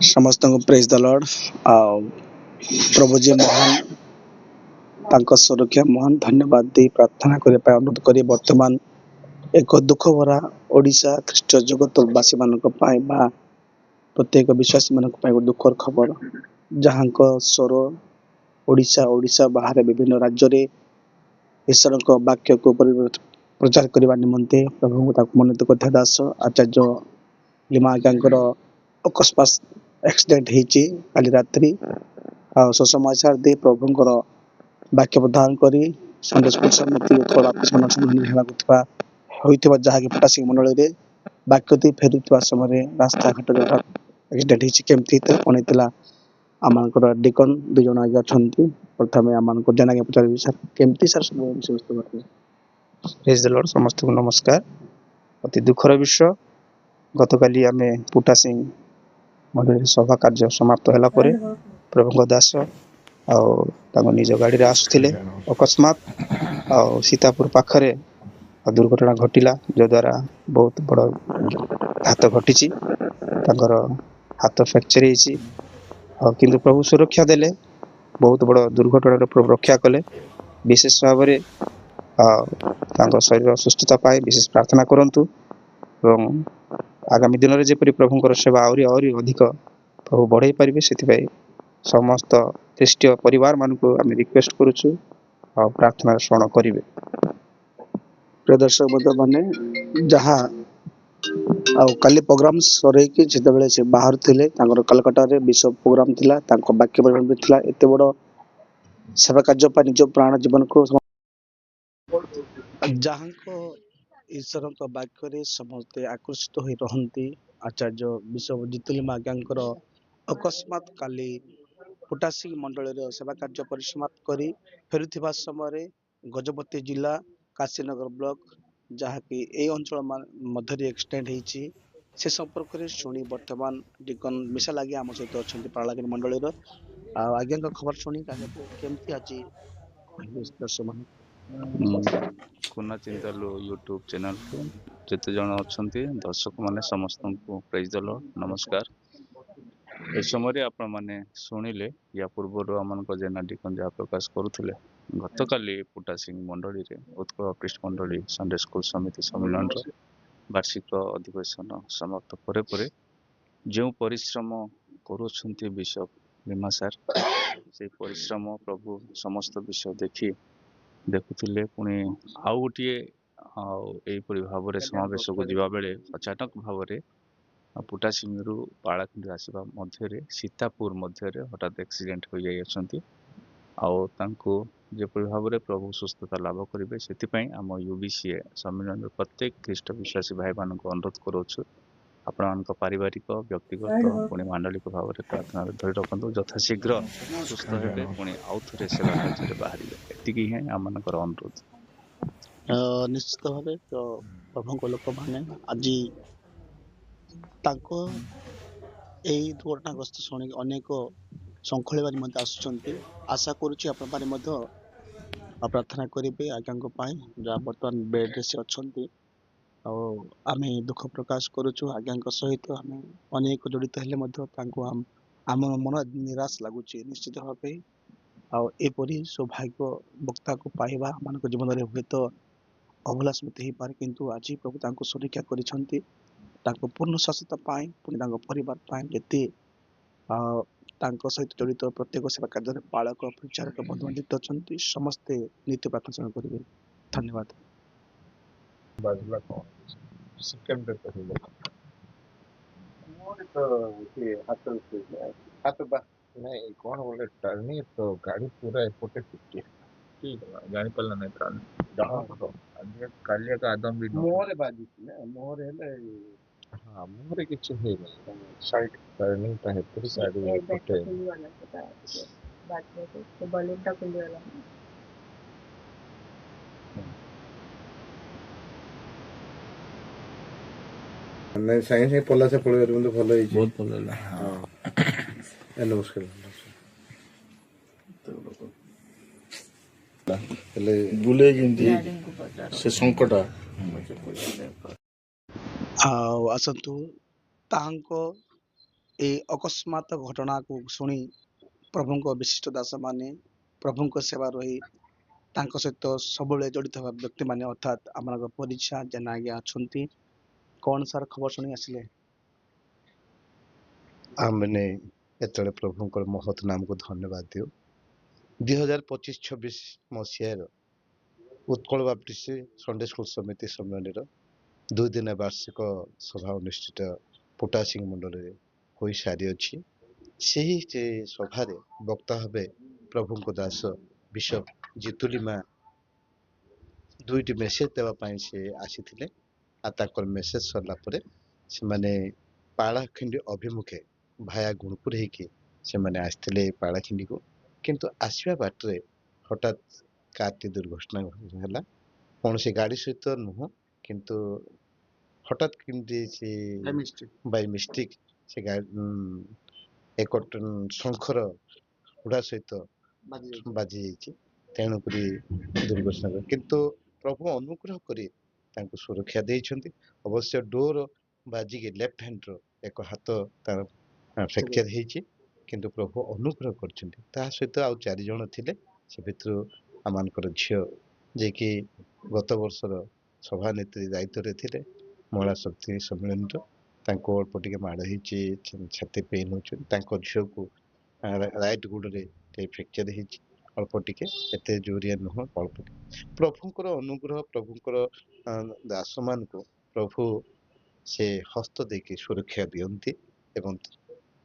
समस्त को praise the Lord. प्रभु जी महान तांको सुरक्षा महान धन्यवाद दे प्रार्थना करे अनुरोध करी वर्तमान एक दुख भरा ओडिशा ख्रीष्ट जगतवासी मानक पाई बा प्रत्येक विश्वासी मानक पाई दुखर खबर जहां स्वर ओडिशा ओडिशा बाहर विभिन्न राज्य रे ईश्वर वाक्य को प्रचार करने निमंते प्रभु मनोनीत करते दास आचार्य लिमा आज्ञांकर अकस्मात एक्सीडेंट होती काली रात्रि सुसमाचार दे प्रभुंकर वाक्य प्रदान करी संडे स्कूल समिति जहाँकि पटासी मंडल में वाक्य दे फेरुवा समय रास्ता घाट एक्सीडेंट होती केमती कौन आमर डिकन दुज आगे अच्छा प्रथम आम जेन आगे पचार सर केमती सर सब प्रेज द लॉर्ड समस्त को नमस्कार। अति दुखर विषय गतकाली आम पुटा सिंह मंदिर सभा कार्य समाप्त होला परे प्रभु दास निज गाड़ी आसुले अकस्मात सीतापुर पाखरे दुर्घटना घटिला जो द्वारा बहुत बड़ घात घटी हाथ फ्रैक्चर किंतु प्रभु सुरक्षा देले बहुत बड़ दुर्घटना प्रभु रक्षा कले विशेष भाव शरीर सुस्थता पाए विशेष प्रार्थना करंतु एवं आगामी दिन में जपरी प्रभुंर सेवा आहरी आहरी अधिक प्रभु बढ़ाई पारे से समस्त ख्रीष्टीय परिवार मान को आम रिक्वेस्ट करुचु प्रार्थना श्रवण करेंगे। प्रिय दर्शक बंधु मैंने जहाँ काली प्रोग्राम सरईकी जिते से बाहर थे कलकत्ता रे विश्व प्रोग्राम थिला वाक्य परिमाण भी थिला एते बड़ सेवा कार्य निज प्राण जीवन को जहाँ ईश्वर वाक्य समस्ते आकर्षित हो रही आचार्य विश्व जितुलिमा आज्ञांकर अकस्मात काली पुटासी मंडल सेवा कार्य परिसमाप्त कर फेरुवा समय गजपति जिला काशीनगर ब्लॉक जहाँकि ए अंचल मध्य एक्सीडेंट होती से संपर्क में शुणी वर्तमान डिकन मिशा लगे आम सहित अच्छा पालागिनी मंडल आज्ञा खबर शुणी केमती आज दर्शक मान कुना चिंतालु यूट्यूब चैनल को जिते जन अच्छा दर्शक माने समस्त को प्रेज द लॉर्ड नमस्कार। ए समय आपण माने शुणिले या पूर्व आम जेना डिकन जहाँ प्रकाश करुले गतकाली पुटा सिंह मंडली रे उत्कल पृष्ठ मंडली संडे स्कूल समिति सम्मेलन वार्षिक अधिवेशन समाप्त परे परे जो परिश्रम करुछंती बिशप लिमा सार से परिश्रम प्रभु समस्त विषय देखी देखुले पुणी आउ गोटे यहीपरि भाव में समावेश को जीवा बेले अचानक भाव में पुटा सिंह रु पालाखंडी आसवा मध्य सीतापुर मध्य हठात एक्सीडेंट हो जाइछंती जेपरि भाव में प्रभु सुस्थता लाभ करेंगे से आम यूबीसीए सम्मेलन प्रत्येक ख्रीष्ट विश्वासी भाई मान अनुरोध करुछु आपण पारिवारिक व्यक्तिगत पुणी मांडलिक भाव में प्रार्थना धरी रखु यथाशीघ्र सुस्थ हे पुणी आउ थे सेवा कार्य बाहर एति ही आम अनुरोध। निश्चित भाव प्रभु लोक मैंने आज दुर्घटनाग्रस्त शुणी अनेक संखोल निम्ते आसुच्च आशा करुच्ची प्रार्थना करेंगे आज्ञा जहाँ बर्तमान बेड्रे से अच्छा आम दुख प्रकाश करुचु आज्ञा सहित आम अनेक जड़ित हेले आम मन निराश लगुच निश्चित भाव एपरी सौभाग्य वक्ता को पाइबा मान जीवन में हुए तो अभूला स्मृति हो पारे किंतु आज प्रभु सुरक्षा कर पूर्ण स्वास्थ्यता पुणी परिवार जेते सहित जड़ित प्रत्येक सेवा कार्य पालक प्रचारक बंधुबांधित अच्छा समस्ते नित्य प्रार्थना करेंगे। धन्यवाद। नहीं कौन बोले टर्निंग तो गाड़ी पूरा एपोटे फिफ्टी ठीक है जानी पड़ला नहीं टर्न जहाँ कालिया का आदम भी मोहरे बाजी ना मोहरे है हाँ मोहरे किच्छ है नहीं साइड टर्निंग ता है पूरी साइड में एपोटे बात में तो बलेटा खुली वाला नहीं साइंस में पल्ला से पड़े तो भलो ही बहुत भलो है हां नमस्कार बुले से संकट आसतु ଏ ଅକସ୍ମାତ ଘଟଣାକୁ ଶୁଣି ପ୍ରଭୁଙ୍କ ବିଶିଷ୍ଟ ଦାସମାନେ ପ୍ରଭୁଙ୍କ ସେବା ରହି ତାଙ୍କ ସହିତ ସବୁବେଳେ ଜଡ଼ିତ ହେବା ବ୍ୟକ୍ତିମାନେ ଅର୍ଥାତ୍ ଆମର ପରିଛା ଜେନା ଆଜ୍ଞା ଅଛନ୍ତି। କଣ ସାର୍ ଖବର ଶୁଣି ଆସିଲେ? आमने एतले प्रभुंकर महत नाम को धन्यवाद दियो 2025-26 मसीहार उत्कल बाप्टिस्ट संडे स्कूल समिति सम्मेलन 2 दिन वार्षिक सभा अनुष्ठित पुटासिंह मंडल हो सारी अच्छी से सभा वक्ता भावे प्रभुंक दास बिशप जितुलिमा दुईटी मेसेज देवाई से आसी मेसेज सरला से माने पालाखिंडी अभिमुखे भाया गुणपुर से माने आसते पालाखिंडी को किंतु आसवा बाटे हठात कारटी दुर्घटना है कौन से गाड़ी सहित नुह किंतु हठात किमती बाय मिस्टेक से एक शंखर उड़ा सहित बाजी जाइए तेणुक दुर्घटना किंतु प्रभु अनुग्रह करी तांको सुरक्षा देइछन्ति अवश्य डोर बाजिके लेफ्ट हैंड रो एक हाथ तार फ्रैक्चर ହେଇଛି किंतु प्रभु अनुग्रह करछन्ति ता सहित आउ 4 जण थिले से भितर आमानकर झियो जे कि गत वर्षर सभानेत्री दायित्व रे थिले महिला शक्ति सम्मेलन रो तांको अल्प टिके माड़ ହେଇଛି छाती पेन होछ तांको झियो को राइट गुड रे फ्रैक्चर ହେଇଛି अल्प टिके एते जोरिया नुह अल्प प्रभुंकर अनुग्रह प्रभुंकर दास मान को प्रभु से हस्त देके सुरक्षा दियंती एवं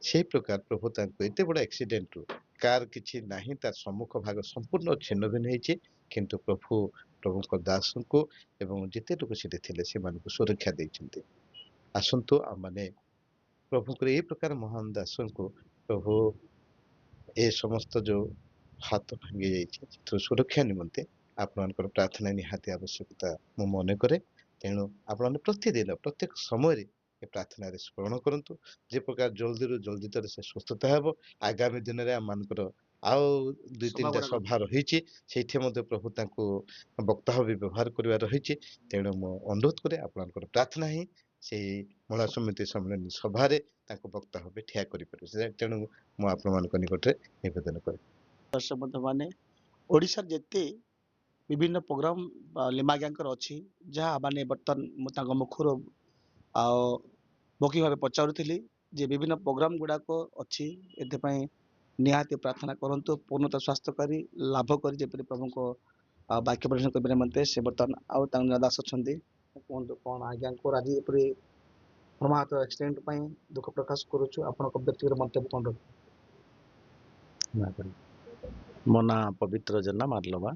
से प्रकार प्रभु तांको एते बड़ा एक्सीडेंट रो कार किछि नाही तार सम्मुख भाग संपूर्ण छिन्न भिन्न ହେଇଛି किंतु प्रभु प्रभुंकर दास को एवं जेते लोक सेते थिले से मान को सुरक्षा दैछन्ती आसंतो आ माने प्रभुंकर ए प्रकार महान दास को प्रभु ए समस्त जो हाथ भांगी जाइए तो सुरक्षा निमंते आपनकर प्रार्थना निहाती आवश्यकता मु मन करे तेणु आपने प्रतिदिन प्रत्येक समय प्रार्थना स्मरण करंतु जे प्रकार जल्दी रू जल्दी तर से सुस्थता हेबो आगामी दिन रे आमानकर आउ 2-3टा सभा रहिछि सेठी मध्ये प्रभु तांको वक्ता भाव व्यवहार करबा रहिछि तेणु मु अनुरोध करे आपनकर प्रार्थना ही से महिला समिति सम्मेलन सभा रे तांको वक्ता भाव ठिया करि परबे तेणु मु आपनकर निकट रे निवेदन करे दर्शक बंधु माने ओडिसा जेते विभिन्न प्रोग्राम लिमाग्यांकर अच्छी जहाँ माने बर्तमान मुखर बकी भाव पचारूली जे विभिन्न प्रोग्राम गुड़ाक अच्छी एपाई निहाती प्रार्थना करंतु पूर्णतः स्वास्थ्यकारी लाभ कर जेपरि प्रभु को वाक्य प्रदर्शन करने निमंते से बर्तमान आउ दास अच्छा कहतु कौन आज्ञा को आज एपरि हमात एक्सीडेंट दुख प्रकाश करुचु आपण व्यक्तिगत मंतव्य कौन रख मो ना पवित्र जेना मार्लमा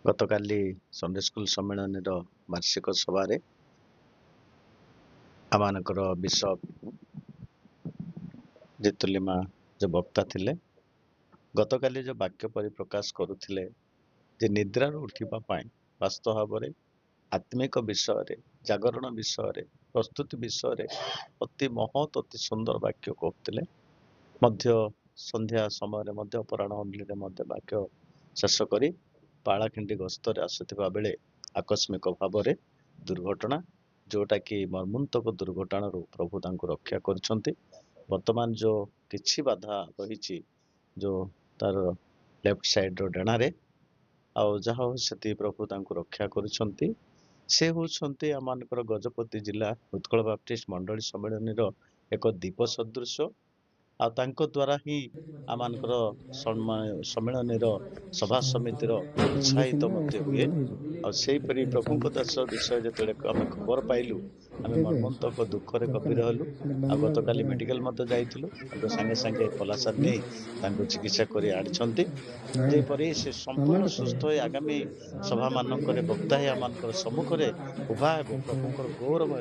गतकाली संडे स्कूल सम्मेलन वार्षिक सभा आमानकर बिशप जितुलिमा जो वक्ता थिले गतकाली जो वाक्य परिप्रकाश करुथिले जे निद्रा उठिबा पाई वास्तव भाव आत्मिक विषय जागरण विषय प्रस्तुति विषय अति महत अति सुंदर वाक्य कहते मध्य संध्या समय मध्य अपराह अंजलि वाक्य शेष करी पालाखिंडी गस्तर आसुवा बेले आकस्मिक भाव दुर्घटना जोटा कि मर्मन्तक दुर्घटना प्रभु तांको रक्षा करछन्ति वर्तमान जो किछि बाधा रही जो तार लेफ्ट साइड रो डेणारे आउ जहाँ से प्रभु तांको रक्षा करछन्ति से होछन्ति आमानकर गजपति जिला उत्कल बाप्टिस्ट मंडली सम्मेलन एक दीप सदृश आ तांको द्वारा ही आमानकर सम्मेलन सभा समिति उत्साहित हुए आ सेहीपरि प्रभुंक दास विषय जो आम खबर पाइलु आम मर्मन्तक दुखरे कपी रहलु आ गतकाली मेडिकल जाइलु सांगे सांगे पलासार नहीं चिकित्सा कर आनी जेपरी से संपूर्ण सुस्थ हो आगामी सभा मानक वक्ता ही आम सम्मुखें उभा प्रभुंकर गौरव